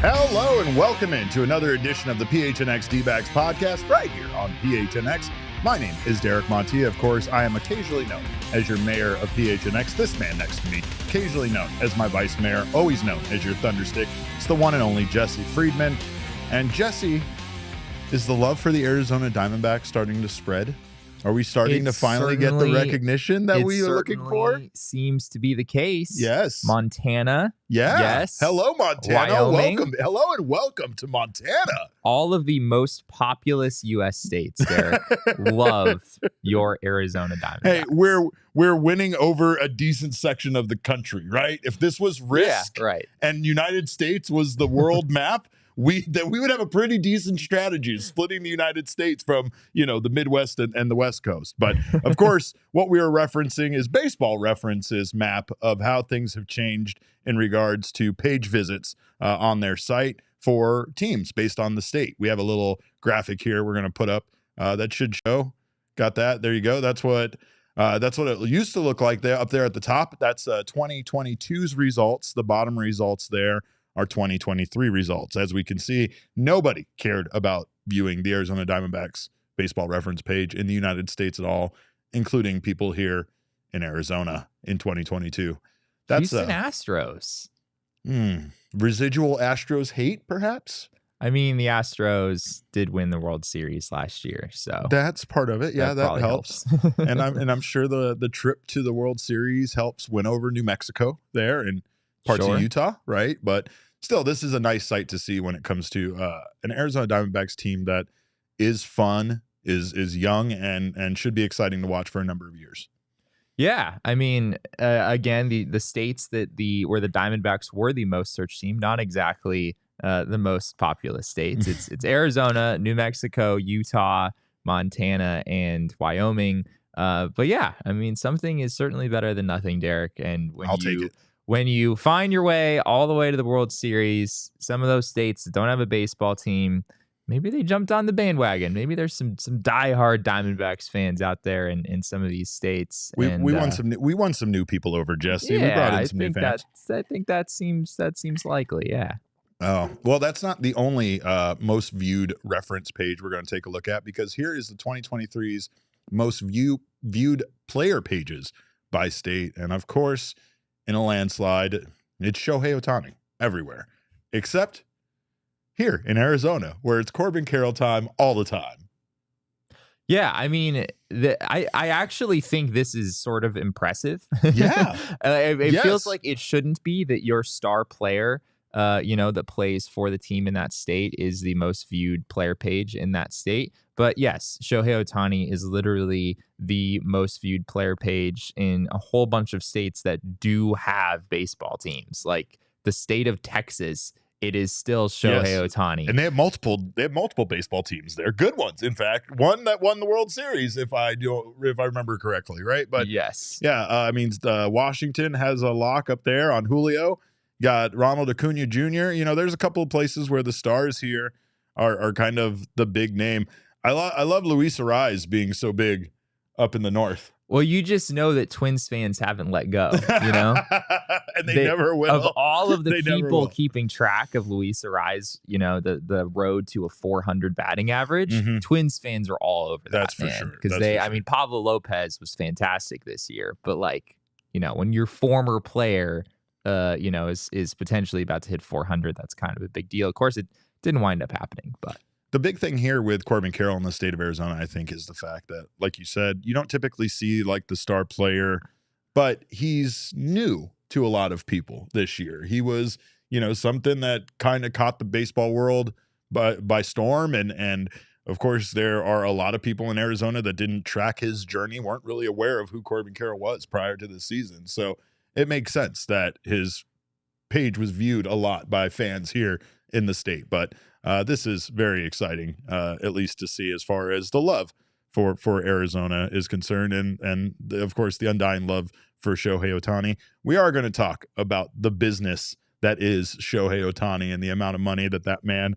Hello and welcome into another edition of the PHNX D-Backs podcast right here on PHNX. My name is Derek Montilla. Of course, I am occasionally known as your mayor of PHNX. This man next to me, occasionally known as my vice mayor, always known as your thunderstick. It's the one and only Jesse Friedman. And Jesse, is the love for the Arizona Diamondbacks starting to spread? Are we starting to finally get the recognition that we are looking for? Seems to be the case. Yes. Montana. Yeah. Yes. Hello, Montana. Wyoming. Welcome. Hello and welcome to Montana. All of the most populous U.S. states, Derek, love your Arizona Diamondbacks. Hey, we're winning over a decent section of the country, right? If this was Risk and United States was the world map, we would have a pretty decent strategy splitting the United States from, the Midwest and the West Coast. But of course, what we are referencing is Baseball Reference's map of how things have changed in regards to page visits on their site for teams based on the state. We have a little graphic here we're going to put up that should show. Got that? There you go. That's what it used to look like there up there at the top. That's 2022's results. The bottom results there are 2023 results. As we can see, nobody cared about viewing the Arizona Diamondbacks Baseball Reference page in the United States at all, including people here in Arizona in 2022. That's Houston Astros. Residual Astros hate, perhaps? I mean, the Astros did win the World Series last year, so that's part of it. Yeah, that helps. and I'm sure the trip to the World Series helps win over New Mexico there and parts of Utah, right? But still, this is a nice sight to see when it comes to an Arizona Diamondbacks team that is fun, is young, and should be exciting to watch for a number of years. Yeah, I mean, again, the states where the Diamondbacks were the most searched team, not exactly the most populous states. It's Arizona, New Mexico, Utah, Montana, and Wyoming. But yeah, I mean, something is certainly better than nothing, Derek. And I'll take it. When you find your way all the way to the World Series, some of those states that don't have a baseball team, maybe they jumped on the bandwagon. Maybe there's some diehard Diamondbacks fans out there in some of these states. We won some new people over, Jesse. Yeah, we brought in some new fans. I think that seems likely. Yeah. Oh, well, that's not the only most viewed reference page we're going to take a look at, because here is the 2023's most viewed player pages by state. And of course, in a landslide, it's Shohei Ohtani everywhere, except here in Arizona, where it's Corbin Carroll time all the time. Yeah, I mean, I actually think this is sort of impressive. Yeah. It feels like it shouldn't be that your star player, that plays for the team in that state is the most viewed player page in that state. But yes, Shohei Ohtani is literally the most viewed player page in a whole bunch of states that do have baseball teams. Like the state of Texas, it is still Shohei Ohtani. And they have multiple baseball teams there. Good ones, in fact. One that won the World Series, if I remember correctly, right? But yes. Yeah, I mean, Washington has a lock up there on Julio. Got Ronald Acuna Jr. There's a couple of places where the stars here are kind of the big name. I love Luis Ariz being so big up in the north. Well, you just know that Twins fans haven't let go, and they never will. Of all of the people keeping track of Luis Ariz, the road to a 400 batting average, Twins fans are all over that. That's for sure. Because mean, Pablo Lopez was fantastic this year, but when your former player, is potentially about to hit 400, that's kind of a big deal. Of course, it didn't wind up happening, but. The big thing here with Corbin Carroll in the state of Arizona, I think, is the fact that, like you said, you don't typically see like the star player, but he's new to a lot of people this year. He was, something that kind of caught the baseball world by storm, and of course, there are a lot of people in Arizona that didn't track his journey, weren't really aware of who Corbin Carroll was prior to the season. So it makes sense that his page was viewed a lot by fans here in the state. But this is very exciting, at least to see as far as the love for Arizona is concerned, and of course the undying love for Shohei Ohtani. We are going to talk about the business that is Shohei Ohtani and the amount of money that man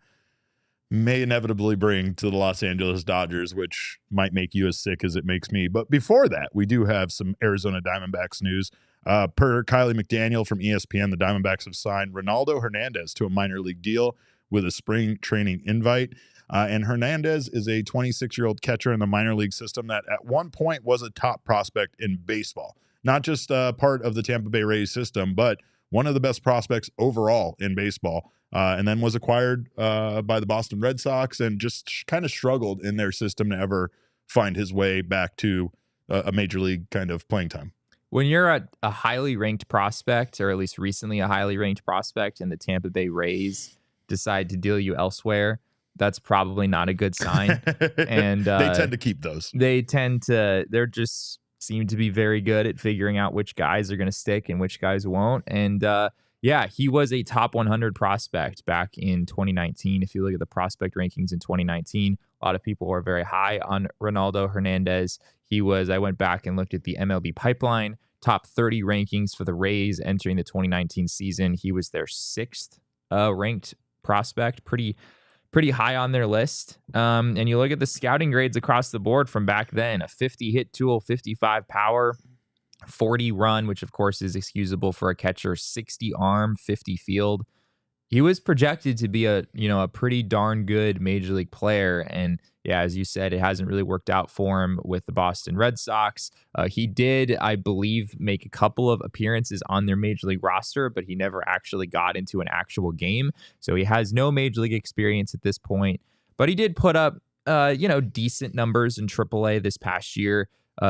may inevitably bring to the Los Angeles Dodgers, which might make you as sick as it makes me. But before that, we do have some Arizona Diamondbacks news. Per Kylie McDaniel from ESPN, the Diamondbacks have signed Ronaldo Hernandez to a minor league deal with a spring training invite. And Hernandez is a 26-year-old catcher in the minor league system that at one point was a top prospect in baseball. Not just part of the Tampa Bay Rays system, but one of the best prospects overall in baseball. And then was acquired by the Boston Red Sox and just kind of struggled in their system to ever find his way back to a major league kind of playing time. When you're a highly ranked prospect, or at least recently a highly ranked prospect, and the Tampa Bay Rays decide to deal you elsewhere, that's probably not a good sign. And they tend to keep those. They're just seem to be very good at figuring out which guys are going to stick and which guys won't. And yeah, he was a top 100 prospect back in 2019. If you look at the prospect rankings in 2019, a lot of people were very high on Ronaldo Hernandez. I went back and looked at the MLB pipeline, top 30 rankings for the Rays entering the 2019 season. He was their 6th ranked prospect, pretty high on their list. And you look at the scouting grades across the board from back then, a 50 hit tool, 55 power, 40 run, which of course is excusable for a catcher, 60 arm, 50 field. He was projected to be a pretty darn good major league player. And yeah, as you said, it hasn't really worked out for him with the Boston Red Sox. He did, I believe, make a couple of appearances on their major league roster, but he never actually got into an actual game. So he has no major league experience at this point. But he did put up, decent numbers in AAA this past year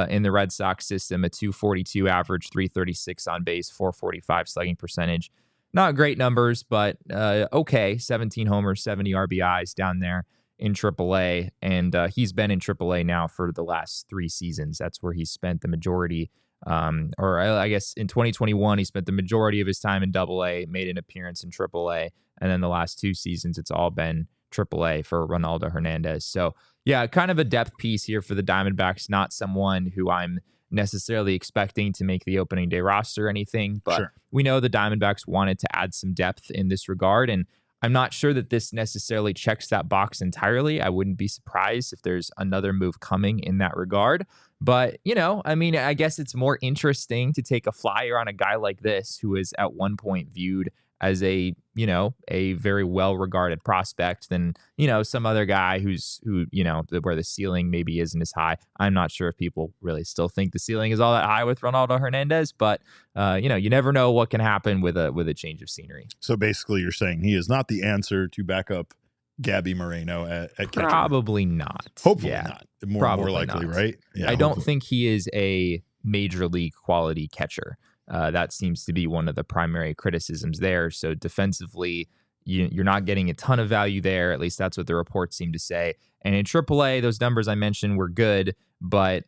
in the Red Sox system, a 242 average, 336 on base, 445 slugging percentage. Not great numbers, but okay. 17 homers, 70 RBIs down there in AAA. And he's been in AAA now for the last 3 seasons. That's where he spent the majority, or I guess in 2021, he spent the majority of his time in AA, made an appearance in AAA. And then the last 2 seasons, it's all been AAA for Ronaldo Hernandez. So yeah, kind of a depth piece here for the Diamondbacks. Not someone who I'm necessarily expecting to make the opening day roster or anything, but sure, we know the Diamondbacks wanted to add some depth in this regard, and I'm not sure that this necessarily checks that box entirely. I wouldn't be surprised if there's another move coming in that regard, but I guess it's more interesting to take a flyer on a guy like this who is at one point viewed as a very well-regarded prospect than, some other guy where the ceiling maybe isn't as high. I'm not sure if people really still think the ceiling is all that high with Ronaldo Hernandez, but, you never know what can happen with a change of scenery. So basically you're saying he is not the answer to back up Gabby Moreno at catcher? Probably not. Hopefully not. More likely, not. Right? Yeah, I don't think he is a major league quality catcher. That seems to be one of the primary criticisms there. So defensively, you're not getting a ton of value there. At least that's what the reports seem to say. And in AAA, those numbers I mentioned were good, but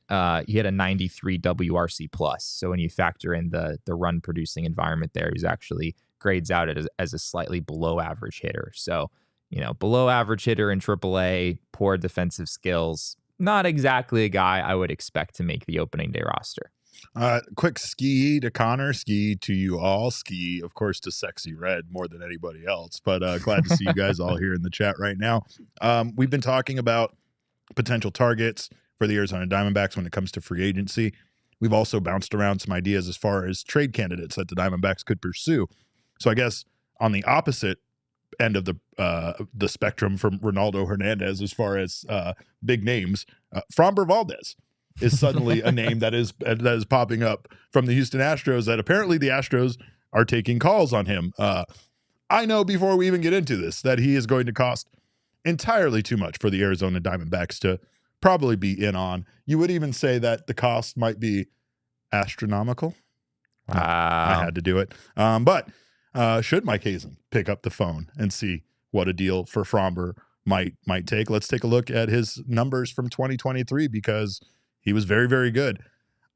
he had a 93 WRC plus. So when you factor in the run producing environment there, he's actually grades out as a slightly below average hitter. So, below average hitter in AAA, poor defensive skills, not exactly a guy I would expect to make the opening day roster. Quick ski to Connor, ski to you all, ski, of course, to Sexy Red more than anybody else. But glad to see you guys all here in the chat right now. We've been talking about potential targets for the Arizona Diamondbacks when it comes to free agency. We've also bounced around some ideas as far as trade candidates that the Diamondbacks could pursue. So I guess on the opposite end of the spectrum from Ronaldo Hernandez, as far as big names, Framber Valdez is suddenly a name that is popping up from the Houston Astros, that apparently the Astros are taking calls on him. I know before we even get into this that he is going to cost entirely too much for the Arizona Diamondbacks to probably be in on. You would even say that the cost might be astronomical. Wow. I had to do it. But should Mike Hazen pick up the phone and see what a deal for Framber might take. Let's take a look at his numbers from 2023 because he was very, very good.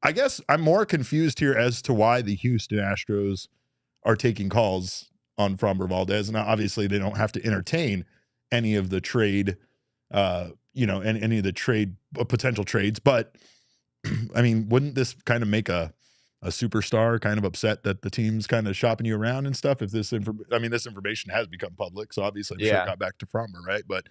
I guess I'm more confused here as to why the Houston Astros are taking calls on Framber Valdez. Now, obviously, they don't have to entertain any of the trade, and any of the trade potential trades. But I mean, wouldn't this kind of make a superstar kind of upset that the team's kind of shopping you around and stuff? If this information has become public, so obviously I'm sure it got back to Framber, right? But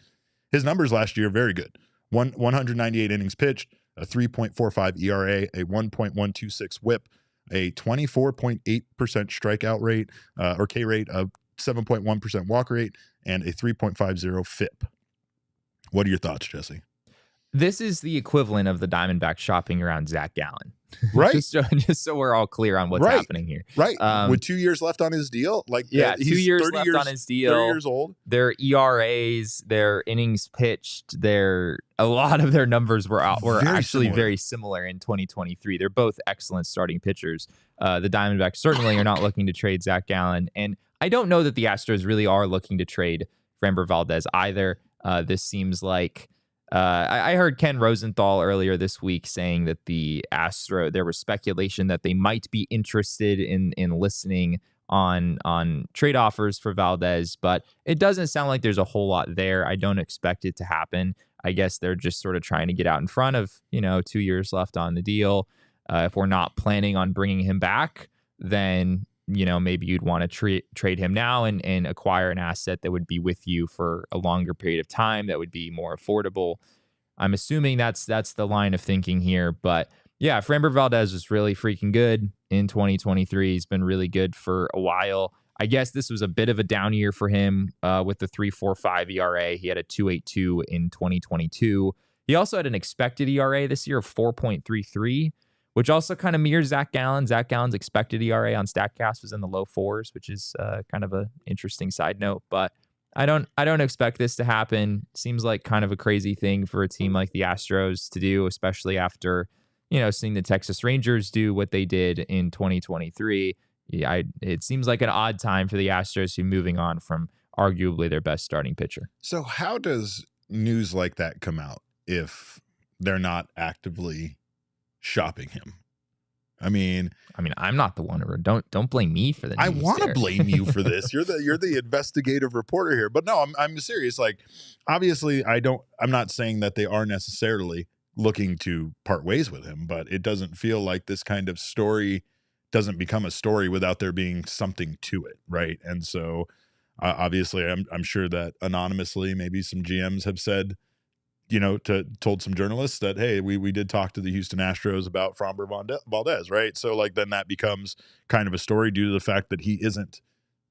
his numbers last year very good. 198 innings pitched, a 3.45 ERA, a 1.126 WHIP, a 24.8% strikeout rate or K rate, a 7.1% walk rate, and a 3.50 FIP. What are your thoughts, Jesse? This is the equivalent of the Diamondbacks shopping around Zach Gallen. Right. just so we're all clear on what's happening here. Right. With 2 years left on his deal. He's 2 years left on his deal. 30 years old. Their ERAs, their innings pitched, a lot of their numbers were actually very similar in 2023. They're both excellent starting pitchers. The Diamondbacks certainly are not looking to trade Zach Gallen. And I don't know that the Astros really are looking to trade Framber Valdez either. This seems like I heard Ken Rosenthal earlier this week saying that there was speculation that they might be interested in listening on trade offers for Valdez, but it doesn't sound like there's a whole lot there. I don't expect it to happen. I guess they're just sort of trying to get out in front of, 2 years left on the deal. If we're not planning on bringing him back, then maybe you'd want to trade him now and acquire an asset that would be with you for a longer period of time that would be more affordable. I'm assuming that's the line of thinking here. But yeah, Framber Valdez was really freaking good in 2023. He's been really good for a while. I guess this was a bit of a down year for him with the 3.45 ERA. He had a 2.82 in 2022. He also had an expected ERA this year of 4.33. which also kind of mirrors Zach Gallen. Zach Gallen's expected ERA on StatCast was in the low 4s, which is kind of an interesting side note. But I don't expect this to happen. Seems like kind of a crazy thing for a team like the Astros to do, especially after seeing the Texas Rangers do what they did in 2023. It seems like an odd time for the Astros to be moving on from arguably their best starting pitcher. So how does news like that come out if they're not actively shopping him? I mean, I'm not the one. Don't blame me for the news. I want to blame you for this. You're the investigative reporter here. But no, I'm serious. Like, obviously, I'm not saying that they are necessarily looking to part ways with him, but it doesn't feel like this kind of story doesn't become a story without there being something to it, right? And so, obviously, I'm sure that anonymously, maybe some GMs have said, told some journalists that, hey, we did talk to the Houston Astros about Framber Valdez, right? So, like, then that becomes kind of a story due to the fact that he isn't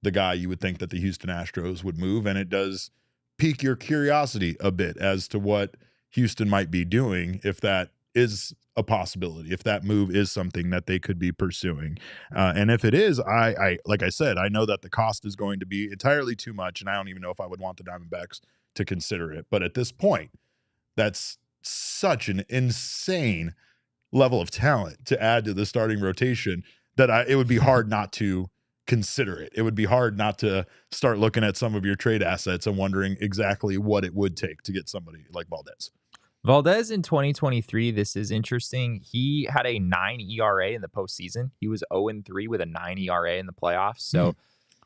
the guy you would think that the Houston Astros would move. And it does pique your curiosity a bit as to what Houston might be doing if that is a possibility, if that move is something that they could be pursuing. And if it is, I like I said, I know that the cost is going to be entirely too much, and I don't even know if I would want the Diamondbacks to consider it. But at this point, that's such an insane level of talent to add to the starting rotation that it would be hard not to consider it. It would be hard not to start looking at some of your trade assets and wondering exactly what it would take to get somebody like Valdez. Valdez in 2023, this is interesting. He had a 9 ERA in the postseason. He was 0-3 with a 9 ERA in the playoffs. So,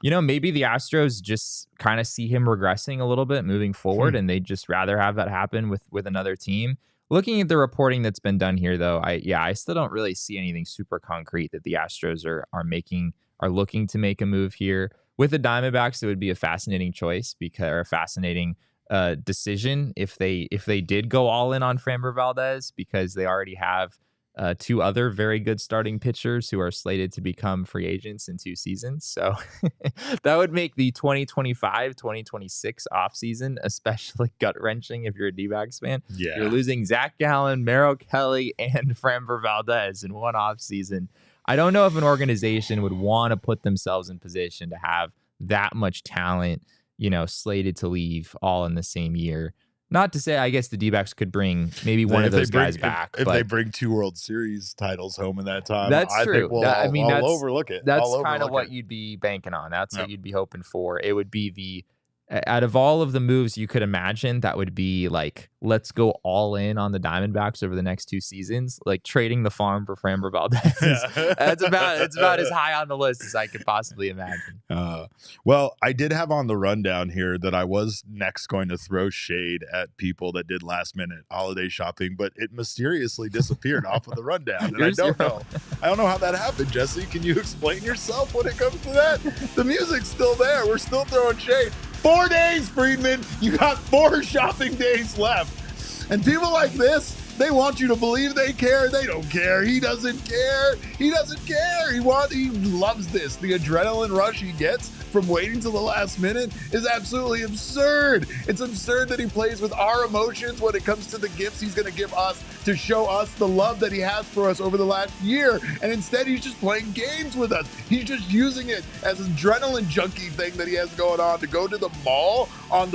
maybe the Astros just kind of see him regressing a little bit moving forward, and they'd just rather have that happen with another team. Looking at the reporting that's been done here, though, I still don't really see anything super concrete that the Astros are looking to make a move here. With the Diamondbacks, it would be a fascinating choice a fascinating decision if they did go all in on Framber Valdez, because they already have 2 other very good starting pitchers who are slated to become free agents in 2 seasons. So that would make the 2025-2026 offseason especially gut-wrenching if you're a D-backs fan. Yeah. You're losing Zach Gallen, Merrill Kelly, and Framber Valdez in one offseason. I don't know if an organization would want to put themselves in position to have that much talent, slated to leave all in the same year. Not to say, I guess the D-backs could bring maybe one of those guys back. If they bring 2 World Series titles home in that time, that's true. I'll overlook it. That's kind of what you'd be banking on. That's what you'd be hoping for. It would be out of all of the moves you could imagine, that would be like, let's go all in on the Diamondbacks over the next 2 seasons. Like trading the farm for Framber Valdez. It's about as high on the list as I could possibly imagine. Well, I did have on the rundown here that I was next going to throw shade at people that did last minute holiday shopping, but it mysteriously disappeared off of the rundown. And I don't know how that happened. Jesse, can you explain yourself when it comes to that? The music's still there. We're still throwing shade. 4 days, Friedman. You got 4 shopping days left. And people like this, they want you to believe they care. They don't care. He doesn't care. He doesn't care. He loves this. The adrenaline rush he gets from waiting till the last minute is absolutely absurd. It's absurd that he plays with our emotions when it comes to the gifts he's going to give us to show us the love that he has for us over the last year. And instead, he's just playing games with us. He's just using it as an adrenaline junkie thing that he has going on to go to the mall on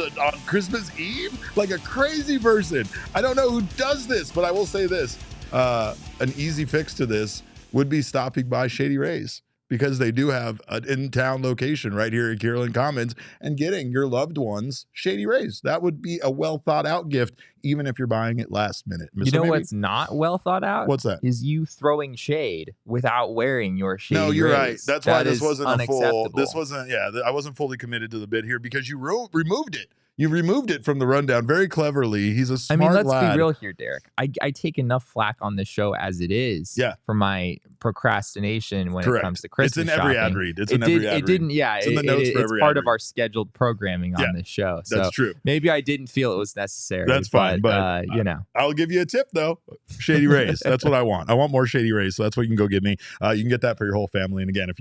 Christmas Eve like a crazy person. I don't know who does this, but I will say this. An easy fix to this would be stopping by Shady Rays, because they do have an in-town location right here at Kierland Commons, and getting your loved ones Shady Rays. That would be a well-thought-out gift, even if you're buying it last minute. What's not well thought out? What's that? Is you throwing shade without wearing your Shady Rays. No, you're right. That's why this wasn't unacceptable. I wasn't fully committed to the bid here, because you removed it. You removed it from the rundown very cleverly. He's a smart lad. Let's be real here, Derek. I take enough flack on this show as it is for my procrastination when it comes to Christmas shopping. It's in every ad read. It's in the notes for every ad read. It's part of our scheduled programming on this show. So that's true. Maybe I didn't feel it was necessary. That's fine. But I'll give you a tip, though. Shady Rays. That's what I want. I want more Shady Rays. So that's what you can go get me. You can get that for your whole family. And again, if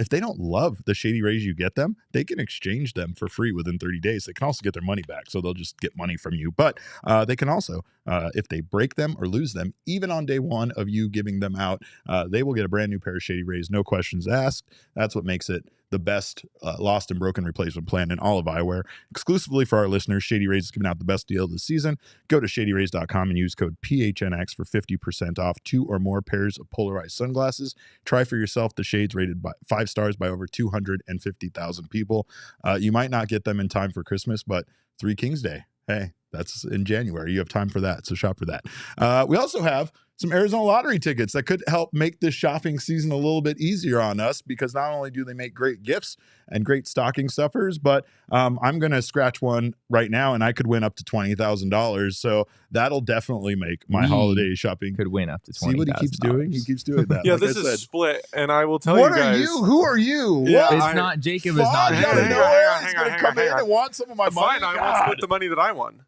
they don't love the Shady Rays you get them, they can exchange them for free within 30 days. They can also get their money back, so they'll just get money from you. But they can also, if they break them or lose them, even on day one of you giving them out, they will get a brand new pair of Shady Rays, no questions asked. That's what makes it the best lost and broken replacement plan in all of eyewear. Exclusively for our listeners, Shady Rays is giving out the best deal of the season. Go to shadyrays.com and use code PHNX for 50% off 2 or more pairs of polarized sunglasses. Try for yourself the shades rated by 5 stars by over 250,000 people. You might not get them in time for Christmas, but Three Kings Day, hey, that's in January. You have time for that, so shop for that. We also have some Arizona lottery tickets that could help make this shopping season a little bit easier on us, because not only do they make great gifts and great stocking stuffers, but I'm going to scratch one right now and I could win up to $20,000. So that'll definitely make my holiday shopping. Could win up to $20,000. See what he keeps doing? He keeps doing that. Yeah, like this is split, and I will tell you guys. What are you? Who are you? Yeah, it's not Jacob. Is not. He's going to come in and want some of my money. Fine, I won't split the money that I won.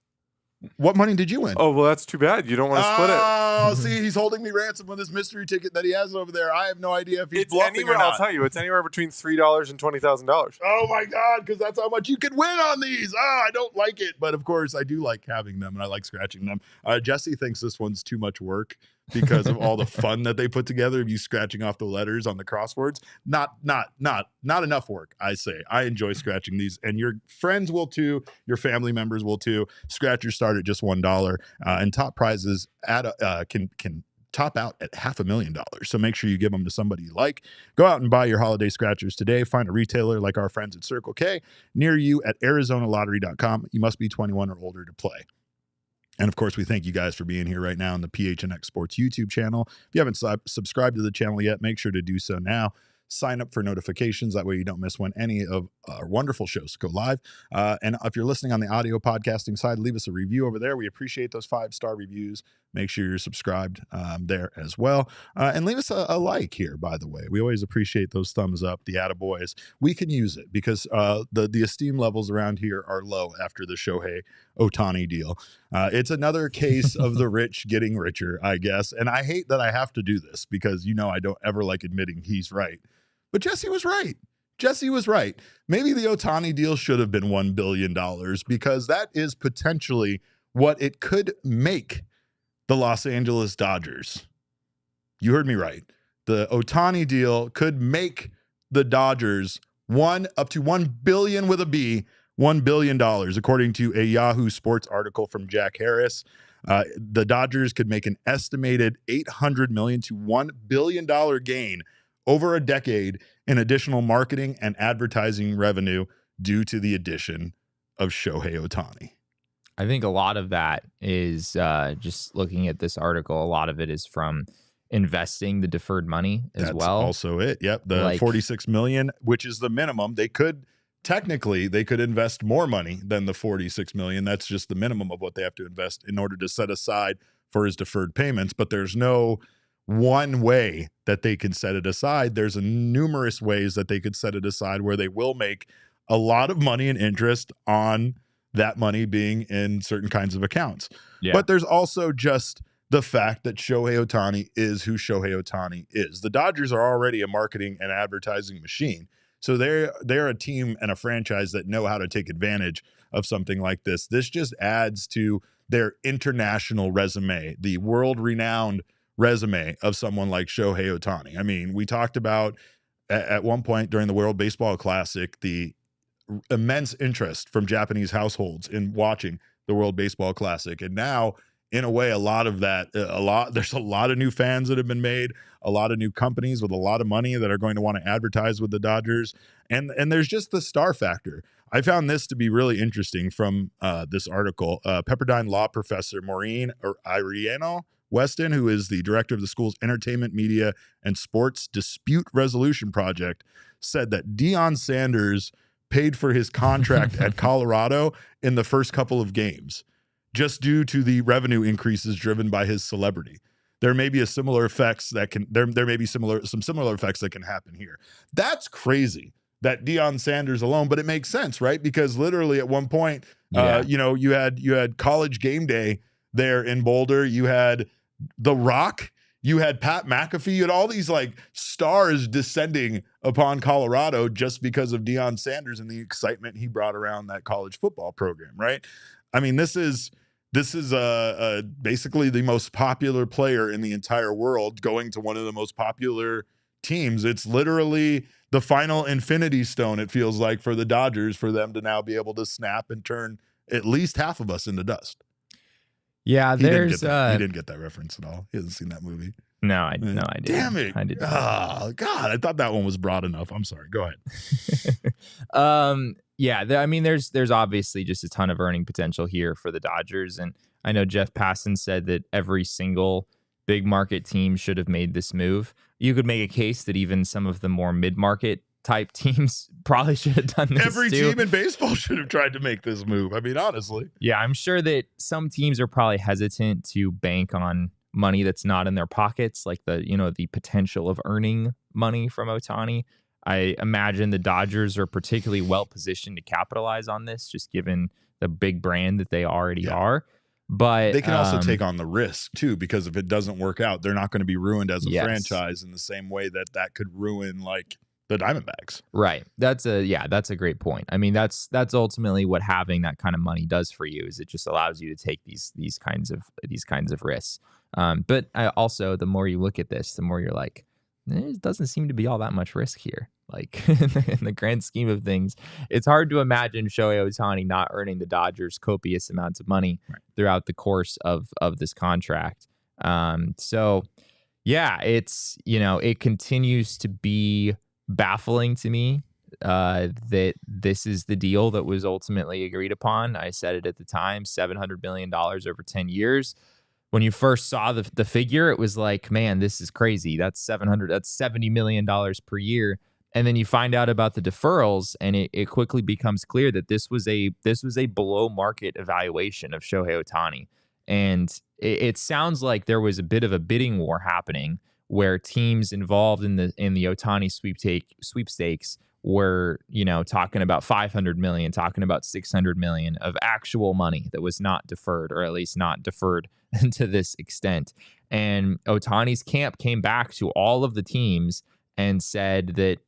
What money did you win? Oh, well, that's too bad. You don't want to split it. Oh, see, he's holding me ransom with this mystery ticket that he has over there. I have no idea if he's bluffing or not. I'll tell you, it's anywhere between $3 and $20,000. Oh, my God, because that's how much you can win on these. Oh, I don't like it. But, of course, I do like having them, and I like scratching them. Jesse thinks this one's too much work because of all the fun that they put together of you scratching off the letters on the crosswords. Not enough work, I say. I enjoy scratching these, and your friends will too. Your family members will too. Scratchers start at just $1, and top prizes can top out at $500,000. So make sure you give them to somebody you like. Go out and buy your holiday scratchers today. Find a retailer like our friends at Circle K near you at ArizonaLottery.com. You must be 21 or older to play. And, of course, we thank you guys for being here right now on the PHNX Sports YouTube channel. If you haven't subscribed to the channel yet, make sure to do so now. Sign up for notifications. That way you don't miss when any of our wonderful shows go live. And if you're listening on the audio podcasting side, leave us a review over there. We appreciate those 5-star reviews. Make sure you're subscribed there as well. And leave us a like here, by the way. We always appreciate those thumbs up, the attaboys. We can use it because the esteem levels around here are low after the Shohei Ohtani deal. It's another case of the rich getting richer, I guess. And I hate that I have to do this because, I don't ever like admitting he's right. But Jesse was right. Jesse was right. Maybe the Ohtani deal should have been $1 billion because that is potentially what it could make the Los Angeles Dodgers. You heard me right. The Ohtani deal could make the Dodgers up to $1 billion with a B, $1 billion, according to a Yahoo Sports article from Jack Harris. The Dodgers could make an estimated $800 million to $1 billion gain over a decade in additional marketing and advertising revenue due to the addition of Shohei Ohtani? I think a lot of that is just looking at this article. A lot of it is from investing the deferred money as well. That's also it. Yep. The $46 million, which is the minimum. They could invest more money than the $46 million. That's just the minimum of what they have to invest in order to set aside for his deferred payments. But there's no one way that they can set it aside. There's numerous ways that they could set it aside where they will make a lot of money and interest on that money being in certain kinds of accounts. Yeah. But there's also just the fact that Shohei Ohtani is who Shohei Ohtani is. The Dodgers are already a marketing and advertising machine. So they're a team and a franchise that know how to take advantage of something like this. This just adds to their international resume, the world-renowned resume of someone like Shohei Ohtani. I mean, we talked about at one point during the World Baseball Classic, the immense interest from Japanese households in watching the World Baseball Classic. And now, in a way, there's a lot of new fans that have been made, a lot of new companies with a lot of money that are going to want to advertise with the Dodgers. And there's just the star factor. I found this to be really interesting from this article. Pepperdine law professor Maureen Ariano Weston, who is the director of the school's entertainment, media, and sports dispute resolution project, said that Deion Sanders paid for his contract at Colorado in the first couple of games, just due to the revenue increases driven by his celebrity. There may be similar effects that can some similar effects that can happen here. That's crazy that Deion Sanders alone, but it makes sense, right? Because literally at one point, you had College Game Day there in Boulder, you had The Rock, you had Pat McAfee, you had all these like stars descending upon Colorado just because of Deion Sanders and the excitement he brought around that college football program, right? I mean, this is basically the most popular player in the entire world going to one of the most popular teams. It's literally the final infinity stone, it feels like, for the Dodgers, for them to now be able to snap and turn at least half of us into dust. Yeah, he didn't get that reference at all. He hasn't seen that movie. No, I did. Damn it. I did. Oh, God. I thought that one was broad enough. I'm sorry. Go ahead. There's obviously just a ton of earning potential here for the Dodgers. And I know Jeff Passan said that every single big market team should have made this move. You could make a case that even some of the more mid-market type teams probably should have done this Every too. team in baseball should have tried to make this move. I mean, honestly. Yeah, I'm sure that some teams are probably hesitant to bank on money that's not in their pockets, like the potential of earning money from Ohtani. I imagine the Dodgers are particularly well positioned to capitalize on this, just given the big brand that they already are. But they can also take on the risk too, because if it doesn't work out, they're not going to be ruined as a franchise in the same way that could ruin like the Diamondbacks. Right. That's a great point. I mean, that's ultimately what having that kind of money does for you, is it just allows you to take these kinds of risks. But also, the more you look at this, the more you're like, it doesn't seem to be all that much risk here. Like in the grand scheme of things, it's hard to imagine Shohei Ohtani not earning the Dodgers copious amounts of money throughout the course of this contract. So yeah, it's, it continues to be baffling to me that this is the deal that was ultimately agreed upon. I said it at the time, $700 million over 10 years. When you first saw the figure, it was like, man, this is crazy. That's $70 million per year. And then you find out about the deferrals, and it quickly becomes clear that this was a below market evaluation of Shohei Ohtani. And it sounds like there was a bit of a bidding war happening, where teams involved in the Ohtani sweepstakes were, talking about $500 million, talking about $600 million of actual money that was not deferred, or at least not deferred to this extent. And Ohtani's camp came back to all of the teams and said that,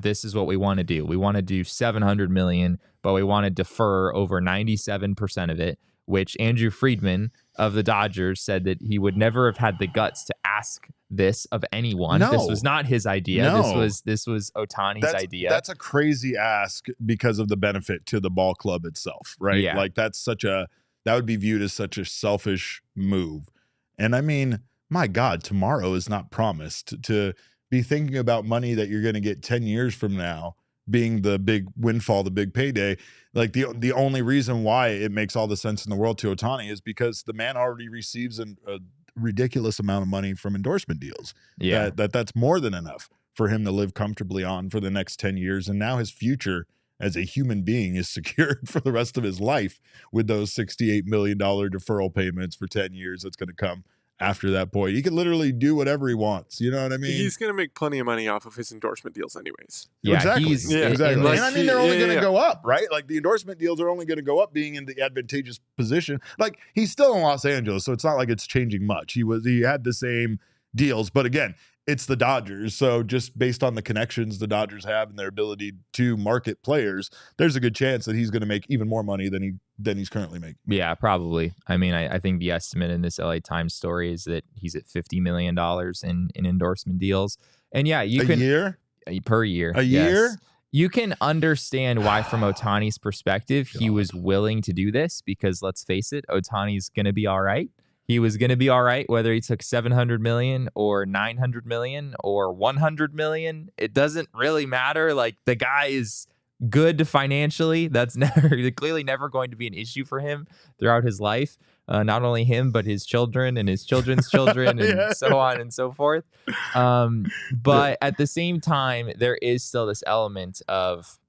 this is what we want to do. We want to do $700 million, but we want to defer over 97% of it, which Andrew Friedman of the Dodgers said that he would never have had the guts to ask this of anyone. No. This was not his idea. No. This was Ohtani's idea. That's a crazy ask because of the benefit to the ball club itself, right? Yeah. Like that would be viewed as such a selfish move. And I mean, my God, tomorrow is not promised. To be thinking about money that you're going to get 10 years from now being the big windfall, the big payday. Like the only reason why it makes all the sense in the world to Ohtani is because the man already receives a ridiculous amount of money from endorsement deals. Yeah. That's more than enough for him to live comfortably on for the next 10 years. And now his future as a human being is secured for the rest of his life with those $68 million deferral payments for 10 years that's going to come after that point. He can literally do whatever he wants. You know what I mean? He's going to make plenty of money off of his endorsement deals anyways. Yeah, exactly. Exactly. Like, and I mean, they're only going to go up, right? Like the endorsement deals are only going to go up being in the advantageous position. Like he's still in Los Angeles, so it's not like it's changing much. He had the same deals, but again, it's the Dodgers. So just based on the connections the Dodgers have and their ability to market players, there's a good chance that he's going to make even more money than he's currently making. Yeah, probably. I mean, I think the estimate in this LA Times story is that he's at $50 million in endorsement deals. And yeah, you can per year. A year? You can understand why, from Ohtani's perspective, he was willing to do this because let's face it, Ohtani's going to be all right. He was going to be all right whether he took $700 million or $900 million or $100 million. It doesn't really matter. Like the guy is good financially. That's clearly never going to be an issue for him throughout his life. Not only him, but his children and his children's children and so on and so forth. But at the same time, there is still this element of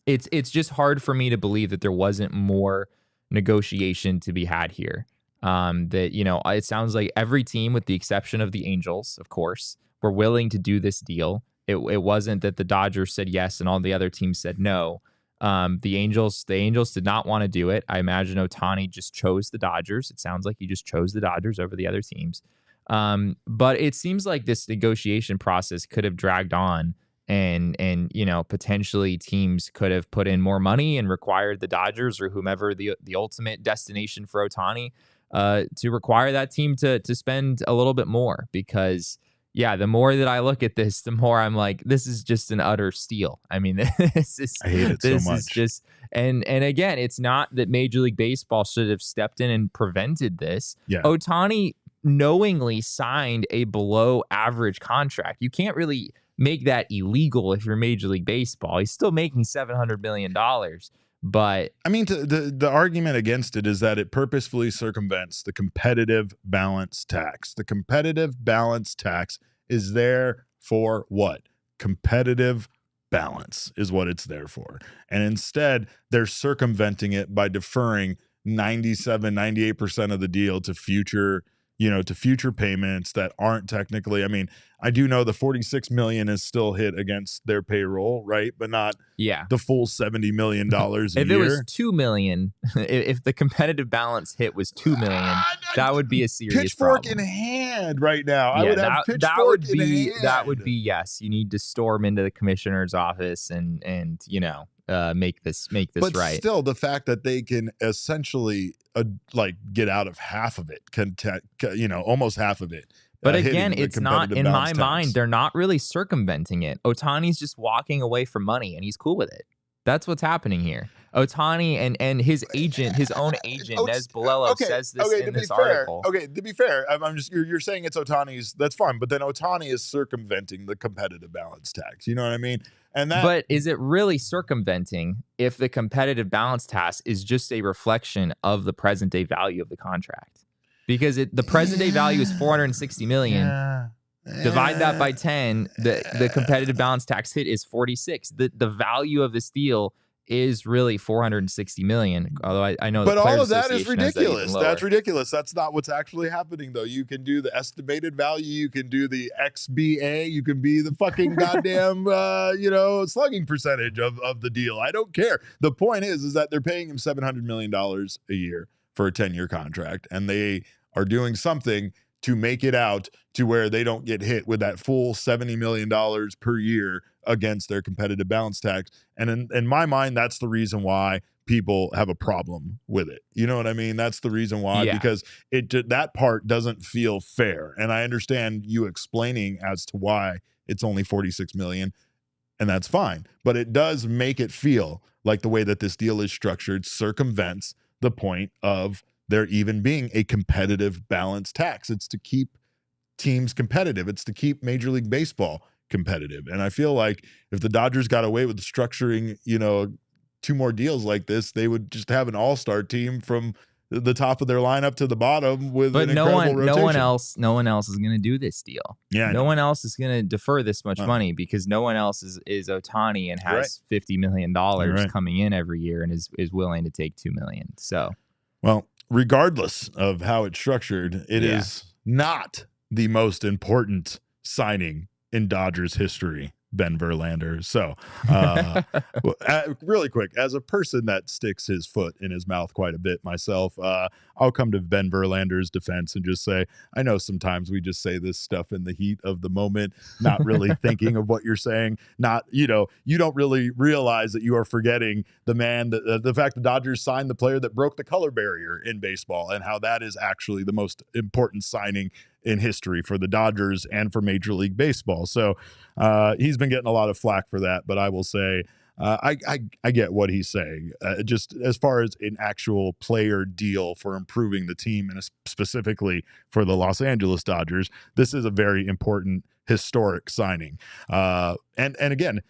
it's just hard for me to believe that there wasn't more negotiation to be had here. That, you know, it sounds like every team, with the exception of the Angels, of course, were willing to do this deal. It wasn't that the Dodgers said yes and all the other teams said no. The Angels did not want to do it. I imagine Ohtani just chose the Dodgers. It sounds like he just chose the Dodgers over the other teams. But it seems like this negotiation process could have dragged on and you know, potentially teams could have put in more money and required the Dodgers or whomever the ultimate destination for Ohtani to require that team to spend a little bit more, because yeah, the more that I look at this, the more I'm like, this is just an utter steal. I mean, this is, I hate it so much. Is just, and again, it's not that Major League Baseball should have stepped in and prevented this. Yeah. Ohtani knowingly signed a below average contract. You can't really make that illegal if you're Major League Baseball. He's still making $700 million. But I mean, the argument against it is that it purposefully circumvents the competitive balance tax. The competitive balance tax is there for what? Competitive balance is what it's there for. And instead, they're circumventing it by deferring 98% of the deal to future payments that aren't technically, I mean, I do know the $46 million is still hit against their payroll, right? But not the full $70 million a year. If it was $2 million, if the competitive balance hit was $2 million, that would be a serious pitchfork problem. in hand right now. Yeah, I would have pitchfork in hand. That would be, yes. You need to storm into the commissioner's office and you know, make this but right. Still, the fact that they can essentially like get out of half of it, almost half of it. But again, it's not, in my mind, they're not really circumventing it. Ohtani's just walking away from money, and he's cool with it. That's what's happening here. Ohtani and his agent, his own agent, Nez Bolello, says this in this article. Okay, to be fair, I'm just you're saying it's Ohtani's. That's fine, but then Ohtani is circumventing the competitive balance tax. You know what I mean? But is it really circumventing if the competitive balance tax is just a reflection of the present day value of the contract? Because the present day value is $460 million. Divide that by 10, the competitive balance tax hit is 46. The value of this deal is really $460 million. Although I know, but all of that is ridiculous. That's ridiculous. That's not what's actually happening, though. You can do the estimated value. You can do the XBA. You can be the fucking goddamn slugging percentage of the deal. I don't care. The point is that they're paying him $700 million a year for a 10-year contract, and they are doing something to make it out to where they don't get hit with that full $70 million per year against their competitive balance tax. And in my mind, that's the reason why people have a problem with it. You know what I mean? That's the reason why, because that part doesn't feel fair. And I understand you explaining as to why it's only $46 million, and that's fine. But it does make it feel like the way that this deal is structured circumvents the point of there even being a competitive balance tax. It's to keep teams competitive. It's to keep Major League Baseball competitive. And I feel like if the Dodgers got away with structuring, 2 more deals like this, they would just have an all-star team from the top of their lineup to the bottom with an incredible rotation. No one else is going to do this deal. Yeah, no one else is going to defer this much money because no one else is Ohtani and has $50 million coming in every year and is willing to take $2 million. So, well, regardless of how it's structured, it is not the most important signing in Dodgers history, Ben Verlander. So, really quick, as a person that sticks his foot in his mouth quite a bit myself, I'll come to Ben Verlander's defense and just say, I know sometimes we just say this stuff in the heat of the moment, not really thinking of what you're saying. Not, you don't really realize that you are forgetting the man, the fact the Dodgers signed the player that broke the color barrier in baseball and how that is actually the most important signing in history for the Dodgers and for Major League Baseball. So he's been getting a lot of flack for that, but I will say I get what he's saying. Just as far as an actual player deal for improving the team and specifically for the Los Angeles Dodgers, this is a very important historic signing. And again,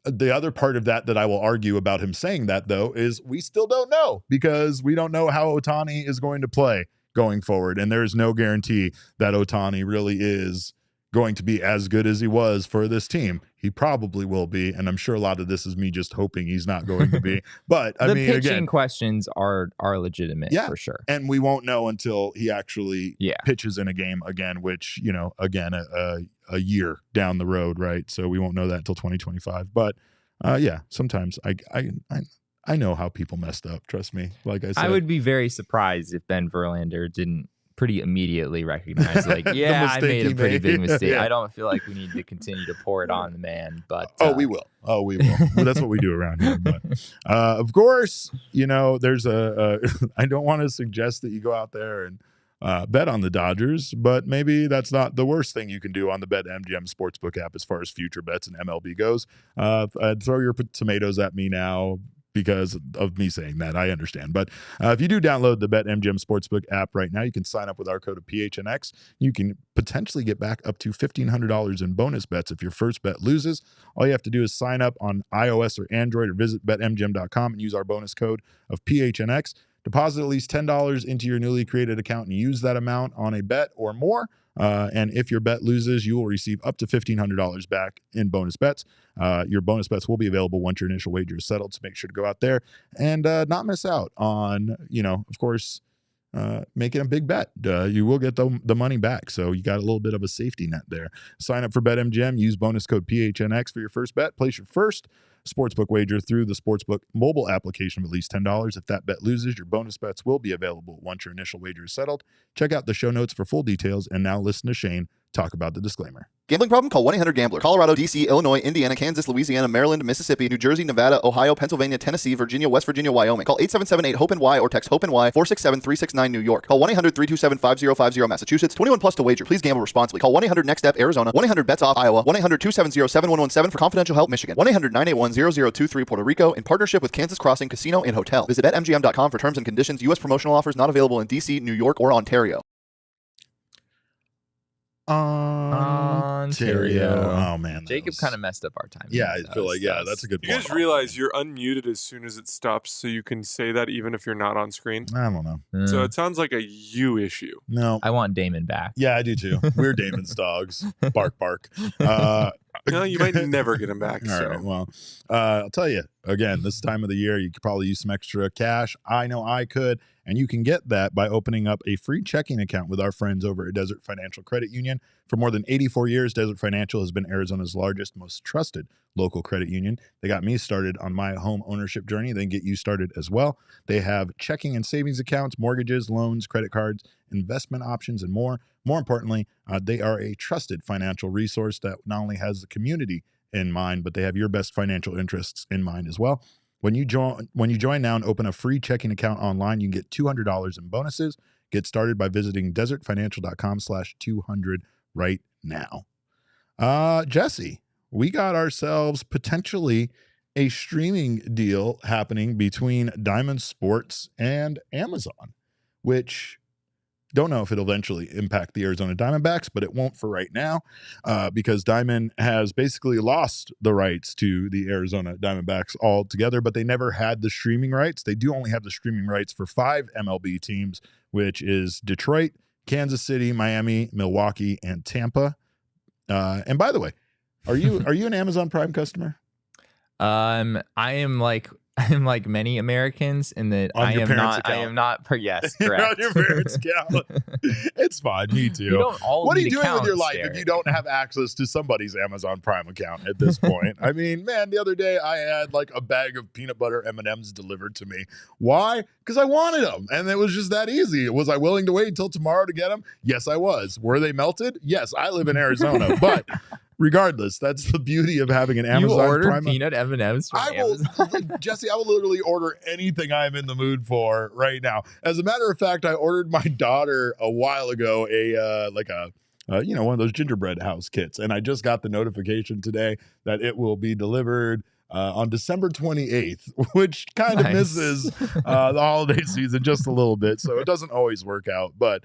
the other part of that I will argue about him saying that, though, is we still don't know because we don't know how Ohtani is going to play going forward. And there is no guarantee that Ohtani really is going to be as good as he was for this team. He probably will be. And I'm sure a lot of this is me just hoping he's not going to be. But I mean, pitching questions are legitimate for sure. And we won't know until he actually pitches in a game again, which, again, a year down the road. Right. So we won't know that until 2025. But sometimes I know how people messed up. Trust me. Like I said, I would be very surprised if Ben Verlander didn't pretty immediately recognize, like, I made a pretty big mistake. I don't feel like we need to continue to pour it on the man, but we will. Well, that's what we do around here. But of course, there's I don't want to suggest that you go out there and bet on the Dodgers, but maybe that's not the worst thing you can do on the BetMGM Sportsbook app as far as future bets and MLB goes. Throw your tomatoes at me now because of me saying that. I understand. But if you do download the BetMGM Sportsbook app right now, you can sign up with our code of PHNX. You can potentially get back up to $1,500 in bonus bets if your first bet loses. All you have to do is sign up on iOS or Android or visit BetMGM.com and use our bonus code of PHNX. Deposit at least $10 into your newly created account and use that amount on a bet or more. And if your bet loses, you will receive up to $1,500 back in bonus bets. Your bonus bets will be available once your initial wager is settled. So make sure to go out there and not miss out on, of course, making a big bet. You will get the money back. So you got a little bit of a safety net there. Sign up for BetMGM. Use bonus code PHNX for your first bet. Place your first sportsbook wager through the Sportsbook mobile application of at least $10. If that bet loses, your bonus bets will be available once your initial wager is settled. Check out the show notes for full details. And now listen to Shane talk about the disclaimer. Gambling problem? Call 1-800-GAMBLER. Colorado, D.C., Illinois, Indiana, Kansas, Louisiana, Maryland, Mississippi, New Jersey, Nevada, Ohio, Pennsylvania, Tennessee, Virginia, West Virginia, Wyoming. Call 877-8-HOPENY or text HOPENY 467-369 New York. Call 1-800-327-5050 Massachusetts. 21 plus to wager. Please gamble responsibly. Call 1-800-NEXT-STEP Arizona. 1-800-BETS-OFF Iowa. 1-800-270-7117 for confidential help Michigan. 1-800-981-0023 Puerto Rico in partnership with Kansas Crossing Casino and Hotel. Visit BetMGM.com for terms and conditions. U.S. promotional offers not available in D.C., New York, or Ontario. Ontario. Oh man, Jacob kind of messed up our time. Yeah, I feel like that's a good point. You guys realize you're unmuted as soon as it stops, so you can say that even if you're not on screen. I don't know. So it sounds like a you issue. No, I want Damon back. Yeah, I do too. We're Damon's dogs. Bark, bark. No, you might never get him back. All right. Well, I'll tell you again. This time of the year, you could probably use some extra cash. I know I could. And you can get that by opening up a free checking account with our friends over at Desert Financial Credit Union. For more than 84 years, Desert Financial has been Arizona's largest, most trusted local credit union. They got me started on my home ownership journey. They can get you started as well. They have checking and savings accounts, mortgages, loans, credit cards, investment options, and more. More importantly, they are a trusted financial resource that not only has the community in mind, but they have your best financial interests in mind as well. When you join now and open a free checking account online, you can get $200 in bonuses. Get started by visiting desertfinancial.com/200 right now. Jesse, we got ourselves potentially a streaming deal happening between Diamond Sports and Amazon, which Don't know if it'll eventually impact the Arizona Diamondbacks, but it won't for right now because Diamond has basically lost the rights to the Arizona Diamondbacks altogether, but they never had the streaming rights. They do only have the streaming rights for 5 MLB teams, which is Detroit, Kansas City, Miami, Milwaukee, and Tampa. And by the way, are you an Amazon Prime customer? I'm like many Americans in that I am not. Yes, correct. On your parents' account. It's fine. Me too. You don't all what are need you doing with your accounts, life Derek? if you don't have access to somebody's Amazon Prime account at this point? I mean, man, the other day I had like a bag of peanut butter M&Ms delivered to me. Why? Because I wanted them, and it was just that easy. Was I willing to wait until tomorrow to get them? Yes, I was. Were they melted? Yes, I live in Arizona, but. Regardless, that's the beauty of having an Amazon You ordered Prime. peanut M&Ms from Amazon? Jesse, I will literally order anything I'm in the mood for right now. As a matter of fact, I ordered my daughter a while ago one of those gingerbread house kits, and I just got the notification today that it will be delivered on December 28th, which kind of misses the holiday season just a little bit, so it doesn't always work out. But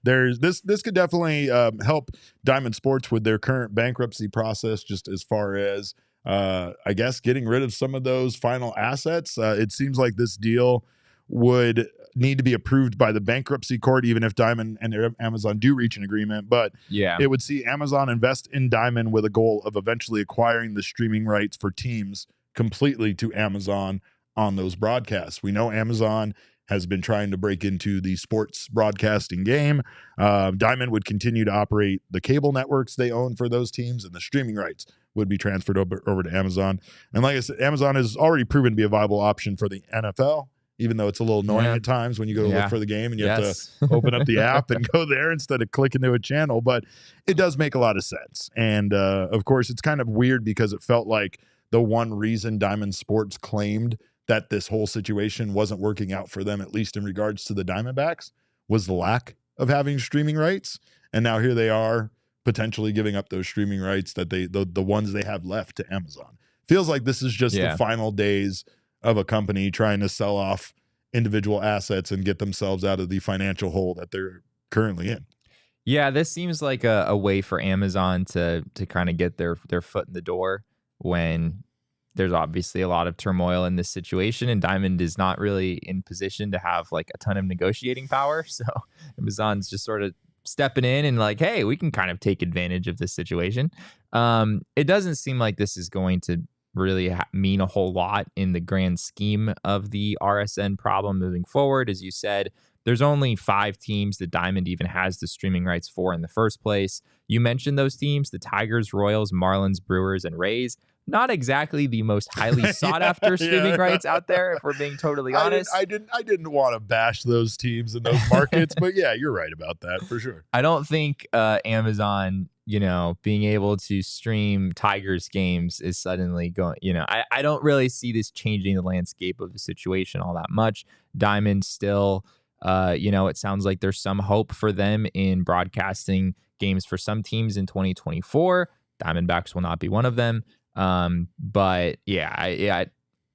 there's this could definitely help Diamond Sports with their current bankruptcy process, just as far as I guess getting rid of some of those final assets. It seems like this deal would need to be approved by the bankruptcy court, even if Diamond and Amazon do reach an agreement. But it would see Amazon invest in Diamond with a goal of eventually acquiring the streaming rights for teams completely to Amazon on those broadcasts. We know Amazon has been trying to break into the sports broadcasting game. Diamond would continue to operate the cable networks they own for those teams, and the streaming rights would be transferred over to Amazon. And like I said, Amazon has already proven to be a viable option for the NFL, even though it's a little annoying at times when you go to look for the game and you have to open up the app and go there instead of clicking to a channel. But it does make a lot of sense. And of course, it's kind of weird because it felt like the one reason Diamond Sports claimed that this whole situation wasn't working out for them, at least in regards to the Diamondbacks, was the lack of having streaming rights. And now here they are potentially giving up those streaming rights that the ones they have left to Amazon. Feels like this is just the final days of a company trying to sell off individual assets and get themselves out of the financial hole that they're currently in. Yeah, this seems like a way for Amazon to kind of get their foot in the door when there's obviously a lot of turmoil in this situation, and Diamond is not really in position to have like a ton of negotiating power. So Amazon's just sort of stepping in and like, hey, we can kind of take advantage of this situation. It doesn't seem like this is going to really mean a whole lot in the grand scheme of the RSN problem moving forward. As you said, there's only 5 teams that Diamond even has the streaming rights for in the first place. You mentioned those teams, the Tigers, Royals, Marlins, Brewers, and Rays. Not exactly the most highly sought after streaming rights out there, if we're being totally honest. I didn't want to bash those teams in those markets, but yeah, you're right about that for sure. I don't think Amazon, being able to stream Tigers games is suddenly going, I don't really see this changing the landscape of the situation all that much. Diamond still, it sounds like there's some hope for them in broadcasting games for some teams in 2024. Diamondbacks will not be one of them. But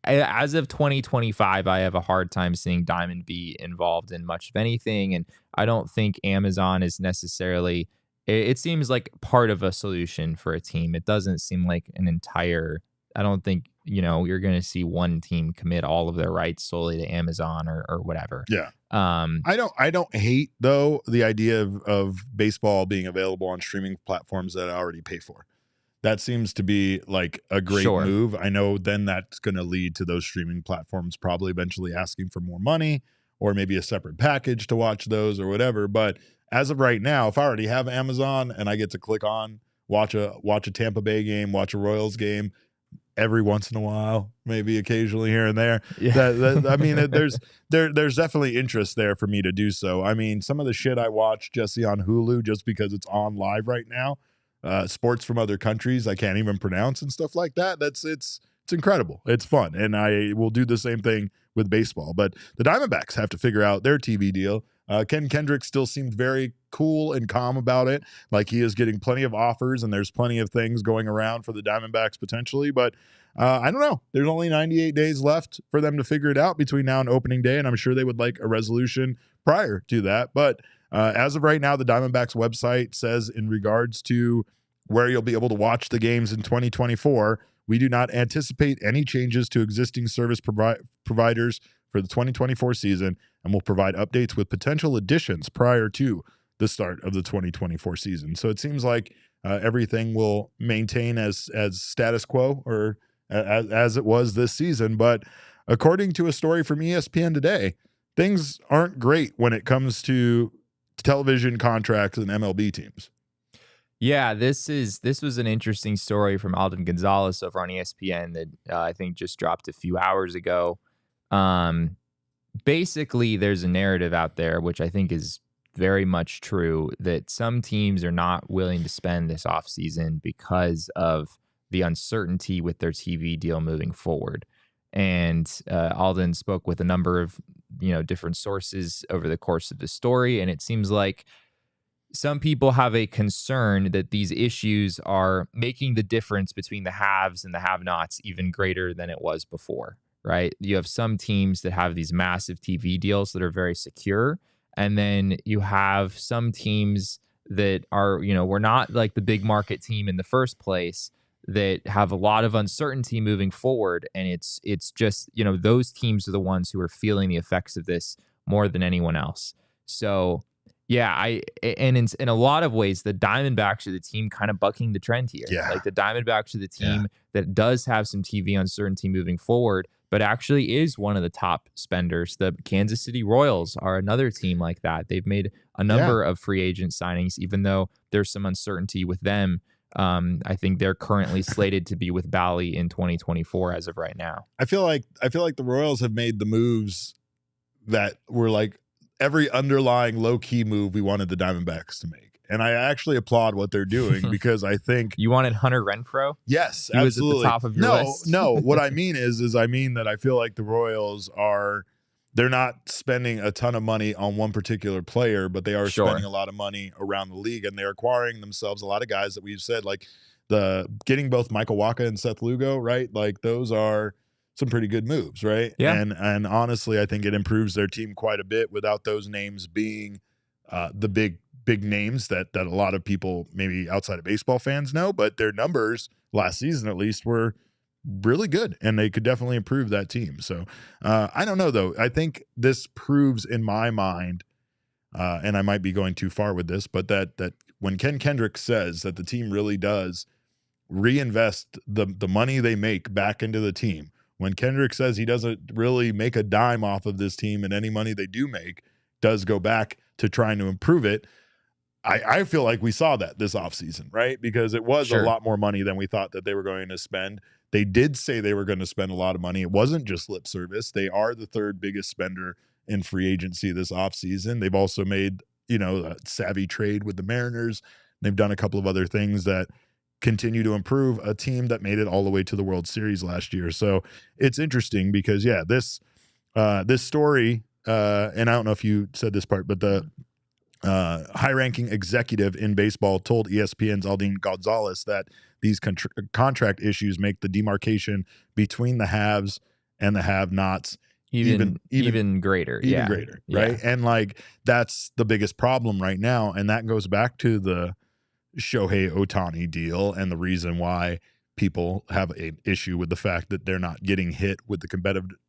as of 2025, I have a hard time seeing Diamond be involved in much of anything. And I don't think Amazon is necessarily, it seems like part of a solution for a team. It doesn't seem like I don't think, you're going to see one team commit all of their rights solely to Amazon or whatever. Yeah. I don't hate though the idea of baseball being available on streaming platforms that I already pay for. That seems to be like a great move. I know then that's going to lead to those streaming platforms probably eventually asking for more money or maybe a separate package to watch those or whatever. But as of right now, if I already have Amazon and I get to click on, watch a Tampa Bay game, watch a Royals game every once in a while, maybe occasionally here and there. Yeah. I mean, there's definitely interest there for me to do so. I mean, some of the shit I watch, Jesse, on Hulu just because it's on live right now, sports from other countries I can't even pronounce and stuff like that. It's incredible. It's fun. And I will do the same thing with baseball. But the Diamondbacks have to figure out their TV deal. Ken Kendrick still seemed very cool and calm about it. Like he is getting plenty of offers and there's plenty of things going around for the Diamondbacks potentially. But I don't know. There's only 98 days left for them to figure it out between now and opening day. And I'm sure they would like a resolution prior to that. But As of right now, the Diamondbacks website says in regards to where you'll be able to watch the games in 2024, we do not anticipate any changes to existing service providers for the 2024 season, and will provide updates with potential additions prior to the start of the 2024 season. So it seems like everything will maintain as status quo, or as it was this season. But according to a story from ESPN today, things aren't great when it comes to television contracts and MLB teams. Yeah, this was an interesting story from Alden Gonzalez over on ESPN that I think just dropped a few hours ago. Basically, there's a narrative out there, which I think is very much true, that some teams are not willing to spend this offseason because of the uncertainty with their TV deal moving forward. And Alden spoke with a number of different sources over the course of the story, and it seems like some people have a concern that these issues are making the difference between the haves and the have-nots even greater than it was before, right? You have some teams that have these massive TV deals that are very secure, and then you have some teams that are, we're not like the big market team in the first place, that have a lot of uncertainty moving forward. And it's just, those teams are the ones who are feeling the effects of this more than anyone else. So yeah, in a lot of ways, the Diamondbacks are the team kind of bucking the trend here. Yeah. Like the Diamondbacks are the team that does have some TV uncertainty moving forward, but actually is one of the top spenders. The Kansas City Royals are another team like that. They've made a number of free agent signings, even though there's some uncertainty with them. I think they're currently slated to be with Bally in 2024 as of right now. I feel like the Royals have made the moves that were like every underlying low-key move we wanted the Diamondbacks to make. And I actually applaud what they're doing, because I think... You wanted Hunter Renfroe? Yes, he absolutely. was at the top of your list. No. What I mean is I mean that I feel like the Royals they're not spending a ton of money on one particular player, but they are spending a lot of money around the league, and they're acquiring themselves a lot of guys that we've said, like getting both Michael Wacha and Seth Lugo, right? Like those are some pretty good moves, right? Yeah. And honestly, I think it improves their team quite a bit without those names being the big names that a lot of people maybe outside of baseball fans know, but their numbers last season at least were really good, and they could definitely improve that team. So I don't know, though. I think this proves in my mind, and I might be going too far with this, but that when Ken Kendrick says that the team really does reinvest the money they make back into the team, when Kendrick says he doesn't really make a dime off of this team, and any money they do make does go back to trying to improve it, I feel like we saw that this offseason, right? Because it was a lot more money than we thought that they were going to spend. They did say they were going to spend a lot of money. It wasn't just lip service. They are the third biggest spender in free agency this offseason. They've also made, a savvy trade with the Mariners. They've done a couple of other things that continue to improve a team that made it all the way to the World Series last year. So it's interesting because, this story, and I don't know if you said this part, but the high-ranking executive in baseball told ESPN's Alden Gonzalez that these contract issues make the demarcation between the haves and the have-nots even greater. Even greater, right? Yeah. And like that's the biggest problem right now, and that goes back to the Shohei Ohtani deal and the reason why people have an issue with the fact that they're not getting hit with the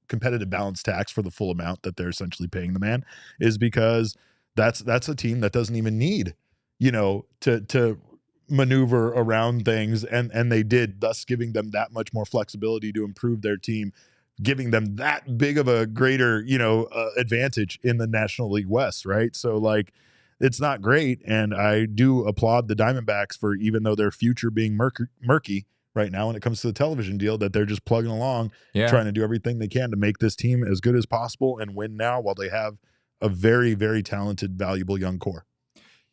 competitive balance tax for the full amount that they're essentially paying the man, is because that's a team that doesn't even need, to maneuver around things, and they did, thus giving them that much more flexibility to improve their team, giving them that big of a greater, advantage in the National League West, right? So like it's not great, and I do applaud the Diamondbacks for, even though their future being murky right now when it comes to the television deal, that they're just plugging along, trying to do everything they can to make this team as good as possible and win now while they have a very, very talented, valuable young core.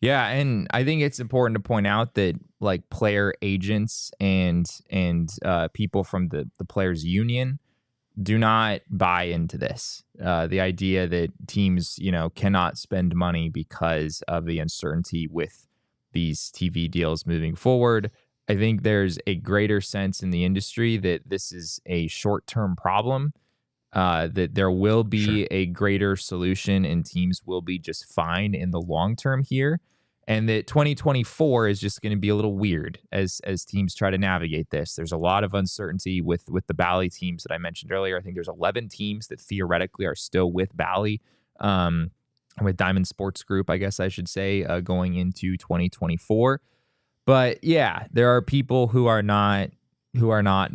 Yeah, and I think it's important to point out that like player agents and people from the players union do not buy into this. The idea that teams, cannot spend money because of the uncertainty with these TV deals moving forward. I think there's a greater sense in the industry that this is a short-term problem. that there will be a greater solution and teams will be just fine in the long term here. And that 2024 is just going to be a little weird as teams try to navigate this. There's a lot of uncertainty with the Bally teams that I mentioned earlier. I think there's 11 teams that theoretically are still with Bally, with Diamond Sports Group, I guess I should say, going into 2024. But yeah, there are people who are not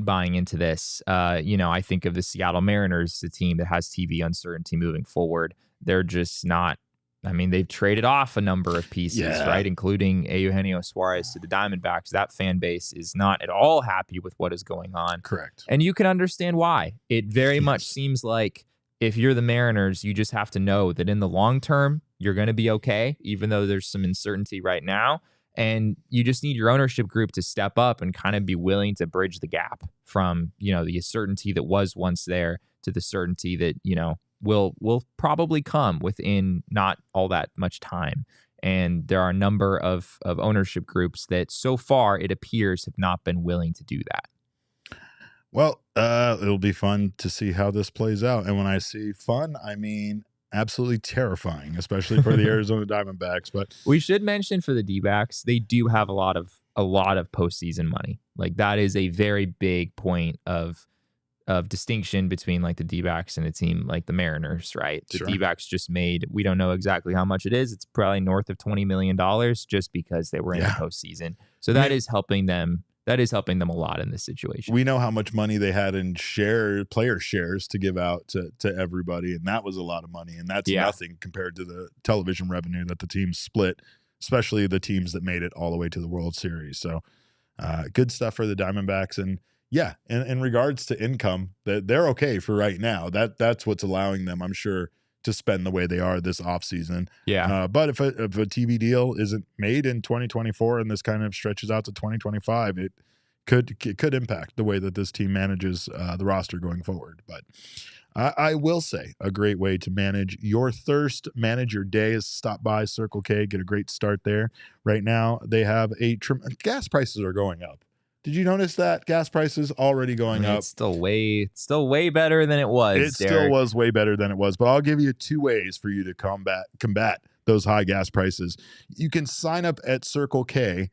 buying into this. I think of the Seattle Mariners, the team that has TV uncertainty moving forward. They're just not. I mean, they've traded off a number of pieces, right? Including Eugenio Suarez to the Diamondbacks. That fan base is not at all happy with what is going on. Correct. And you can understand why. It very much seems like if you're the Mariners, you just have to know that in the long term, you're going to be okay, even though there's some uncertainty right now. And you just need your ownership group to step up and kind of be willing to bridge the gap from, the uncertainty that was once there to the certainty that, will probably come within not all that much time. And there are a number of ownership groups that so far it appears have not been willing to do that. Well, it'll be fun to see how this plays out. And when I see fun, I mean absolutely terrifying, especially for the Arizona Diamondbacks. But we should mention for the D-backs, they do have a lot of postseason money. Like that is a very big point of distinction between like the D-backs and a team like the Mariners, right? The D-backs just made, we don't know exactly how much it is. It's probably north of $20 million just because they were in the postseason. So that is helping them. That is helping them a lot in this situation. We know how much money they had in player shares to give out to everybody, and that was a lot of money. And that's nothing compared to the television revenue that the teams split, especially the teams that made it all the way to the World Series. So good stuff for the Diamondbacks. And yeah, in regards to income, they're okay for right now. That's what's allowing them, I'm sure, to spend the way they are this offseason. Yeah. But if a TV deal isn't made in 2024 and this kind of stretches out to 2025, it could impact the way that this team manages the roster going forward. But I will say a great way to manage your thirst, manage your day is stop by Circle K, get a great start there. Right now, they have gas prices are going up. Did you notice that gas prices already going up? It's still way better than it was. It still was way better than it was, but I'll give you 2 ways for you to combat those high gas prices. You can sign up at Circle K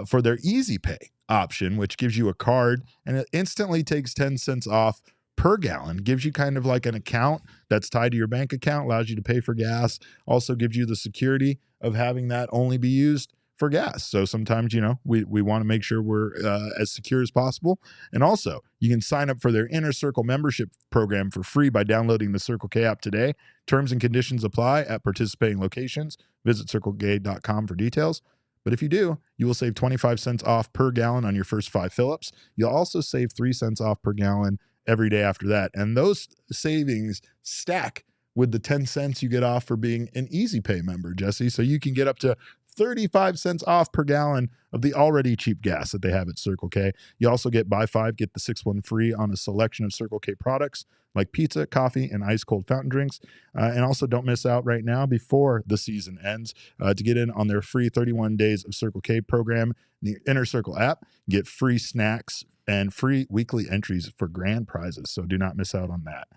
for their Easy Pay option, which gives you a card and it instantly takes 10 cents off per gallon. Gives you kind of like an account that's tied to your bank account, allows you to pay for gas, also gives you the security of having that only be used for gas. So sometimes, we want to make sure we're as secure as possible. And also, you can sign up for their Inner Circle membership program for free by downloading the Circle K app today. Terms and conditions apply at participating locations. Visit CircleK.com for details. But if you do, you will save 25 cents off per gallon on your first 5 fill-ups. You'll also save 3 cents off per gallon every day after that. And those savings stack with the 10 cents you get off for being an Easy Pay member, Jesse. So you can get up to 35 cents off per gallon of the already cheap gas that they have at Circle K. You also get buy 5, get the 6th one free on a selection of Circle K products like pizza, coffee, and ice cold fountain drinks. And also don't miss out right now before the season ends to get in on their free 31 days of Circle K program, the Inner Circle app, get free snacks and free weekly entries for grand prizes. So do not miss out on that.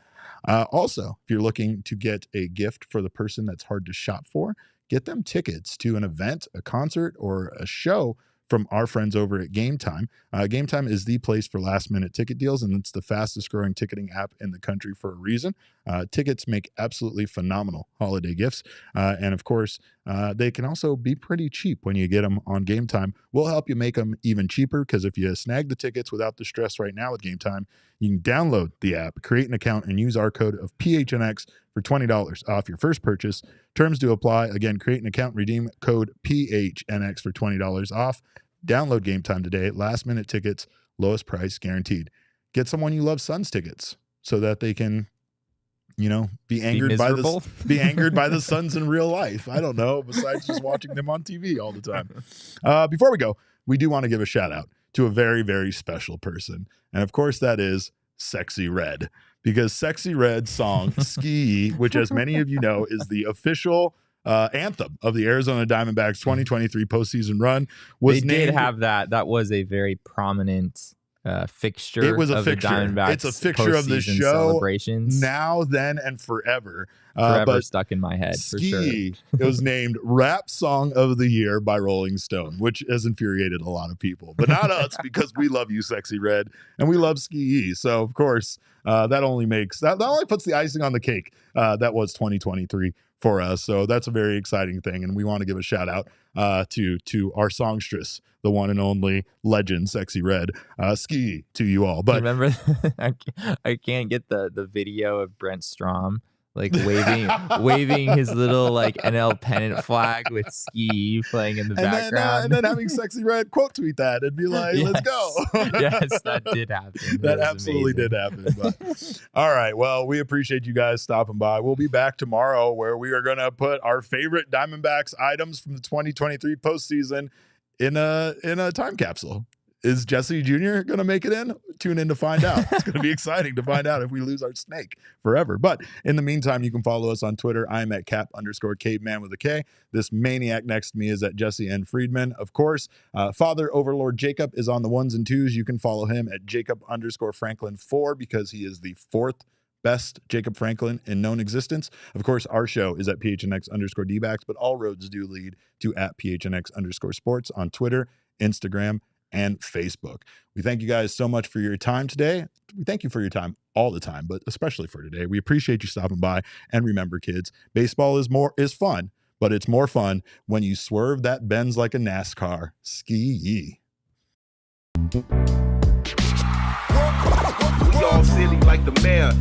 Also, if you're looking to get a gift for the person that's hard to shop for, get them tickets to an event, a concert, or a show from our friends over at Game Time. Game Time is the place for last-minute ticket deals, and it's the fastest-growing ticketing app in the country for a reason. Tickets make absolutely phenomenal holiday gifts, and of course, they can also be pretty cheap when you get them on Game Time. We'll help you make them even cheaper, because if you snag the tickets without the stress right now with Game Time, you can download the app, create an account, and use our code of PHNX for $20 off your first purchase. Terms do apply. Again, create an account, redeem code PHNX for $20 off. Download Game Time today. Last minute tickets, lowest price guaranteed. Get someone you love Suns tickets so that they can, be angered by the Suns in real life. I don't know, besides just watching them on TV all the time. Before we go, we do want to give a shout out to a very, very special person. And of course, that is Sexy Red. Because Sexy Red's song, Ski, which as many of you know, is the official anthem of the Arizona Diamondbacks 2023 postseason run. They did have that. That was a very prominent fixture. It was a of fixture. The Diamondbacks it's a fixture of the postseason show. Celebrations. Now, then, and forever. Forever stuck in my head, Ski, for sure. It was named Rap Song of the Year by Rolling Stone, which has infuriated a lot of people, but not us, because we love you, Sexy Red, and we love Ski. So, of course, that only puts the icing on the cake. That was 2023 for us. So that's a very exciting thing. And we want to give a shout out to our songstress, the one and only legend, Sexy Red. Ski to you all. But remember, I can't get the video of Brent Strom like waving his little like NL pennant flag with Ski playing in the background. And then having Sexy Red quote tweet that and be like, yes. let's go. Yes, that did happen. That absolutely did happen. But, all right. Well, we appreciate you guys stopping by. We'll be back tomorrow where we are going to put our favorite Diamondbacks items from the 2023 postseason in a time capsule. Is Jesse Jr. going to make it in? Tune in to find out. It's going to be exciting to find out if we lose our snake forever. But in the meantime, you can follow us on Twitter. I'm at Cap_caveman with a K. This maniac next to me is at Jesse N. Friedman. Of course, Father Overlord Jacob is on the ones and twos. You can follow him at Jacob_Franklin4 because he is the fourth best Jacob Franklin in known existence. Of course, our show is at PHNX_DBacks, but all roads do lead to at PHNX_sports on Twitter, Instagram, and Facebook. We thank you guys so much for your time today. We thank you for your time all the time, but especially for today. We appreciate you stopping by. And remember, kids, baseball is fun, but it's more fun when you swerve that bends like a NASCAR. Ski. We all silly like the mayor.